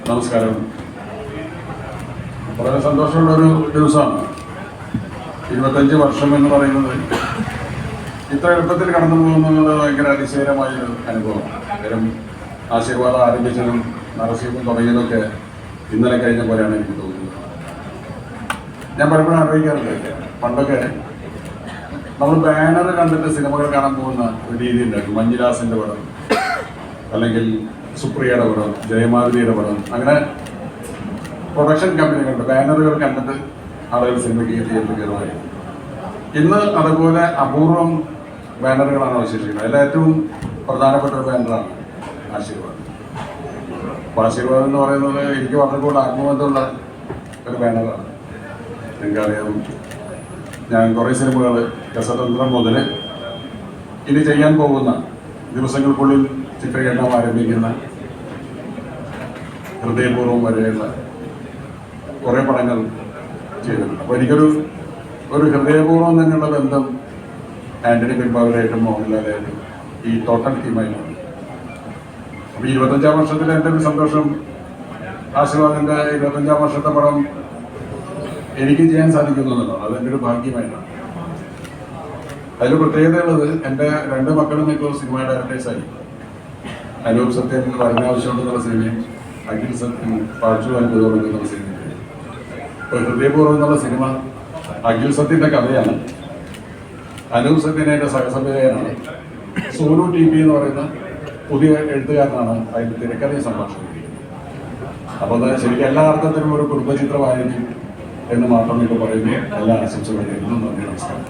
നമസ്കാരം. വളരെ സന്തോഷമുള്ളൊരു ദിവസമാണ്. 25 വർഷം എന്ന് പറയുന്നത് ഇത്ര എളുപ്പത്തിൽ കടന്നു പോകുന്നത് ഭയങ്കര അതിശയകരമായൊരു അനുഭവമാണ്. കാര്യം ആശീർവാദം ആരംഭിച്ചതും നരസിംഹം തുടങ്ങിയതൊക്കെ ഇന്നലെ കഴിഞ്ഞ പോലെയാണ് എനിക്ക് തോന്നുന്നത്. ഞാൻ പലപ്പോഴും ആലോചിക്കാറുണ്ട്, പണ്ടൊക്കെ നമ്മൾ ബാനർ കണ്ടിട്ട് സിനിമകൾ കാണാൻ പോകുന്ന ഒരു രീതി ഉണ്ടായിരുന്നു. മഞ്ജുദാസിൻ്റെ പടം, അല്ലെങ്കിൽ സുപ്രിയയുടെ പടം, ജയമാലിനിയുടെ പടം, അങ്ങനെ പ്രൊഡക്ഷൻ കമ്പനികളുടെ ബാനറുകൾ കണ്ടിട്ട് ആളുകൾ സിനിമയ്ക്ക് തിയേറ്ററിൽ കയറുമായിരുന്നു. ഇന്ന് അതുപോലെ അപൂർവം ബാനറുകളാണ് അവശേഷിക്കുന്നത്. അതിൽ ഏറ്റവും പ്രധാനപ്പെട്ട ഒരു ബാനറാണ് ആശീർവാദം. അപ്പോൾ ആശീർവാദം എന്ന് പറയുന്നത് എനിക്ക് വളരെക്കൂടെ ആത്മബന്ധമുള്ള ഒരു ബാനറാണ്. നിങ്ങൾക്കറിയാം, ഞാൻ കുറേ സിനിമകൾ രസതന്ത്രം മുതൽ ഇനി ചെയ്യാൻ പോകുന്ന ദിവസങ്ങൾക്കുള്ളിൽ ചിത്രീകരണം ആരംഭിക്കുന്ന ഹൃദയപൂർവ്വം വരെയുള്ള കുറേ പടങ്ങൾ ചെയ്തിട്ടുണ്ട്. അപ്പോൾ എനിക്കൊരു ഹൃദയപൂർവ്വം തന്നെയുള്ള ബന്ധം ആൻ്റണി പെരുമ്പാവൂരായിട്ടും മോഹൻലാലായിട്ടും ഈ ടോട്ടൽ ടീമായിട്ടാണ്. അപ്പോൾ 25 വർഷത്തിൽ എൻ്റെ ഒരു സന്തോഷം, ആശീർവാദിൻ്റെ 25 വർഷത്തെ പടം എനിക്ക് ചെയ്യാൻ സാധിക്കുന്നതാണ്. അതെൻ്റെ ഒരു ഭാഗ്യമായിട്ടാണ്. അതിൽ പ്രത്യേകതയുള്ളത്, എൻ്റെ 2 മക്കളും ഇപ്പോൾ സിനിമ ഡയറക്ടേഴ്സായി. അനൂപ് സത്യൻ വരനാവശ്യമുണ്ടെന്നുള്ള സിനിമയും അഖിൽ സത്യൻ പാഴ്ചു അനുഭവം സിനിമ. ഇപ്പോൾ ഹൃദയപൂർവ്വം എന്നുള്ള സിനിമ അഖിൽ സത്യൻ്റെ കഥയാണ്. അനൂപ് സത്യനായിട്ട് സഹസംവിധായകനാണ്. സോനു TP എന്ന് പറയുന്ന പുതിയ എഴുത്തുകാരനാണ് അതിൻ്റെ തിരക്കഥയും സംഭാഷണം ചെയ്തിരിക്കുന്നത്. അപ്പോൾ ശരിക്കും എല്ലാ അർത്ഥത്തിലും ഒരു കുടുംബചിത്രമായിരിക്കും എന്ന് മാത്രം ഇപ്പോൾ പറയുന്നു. എല്ലാ ആശംസകളും നേരുന്നു. നന്ദി, നമസ്കാരം.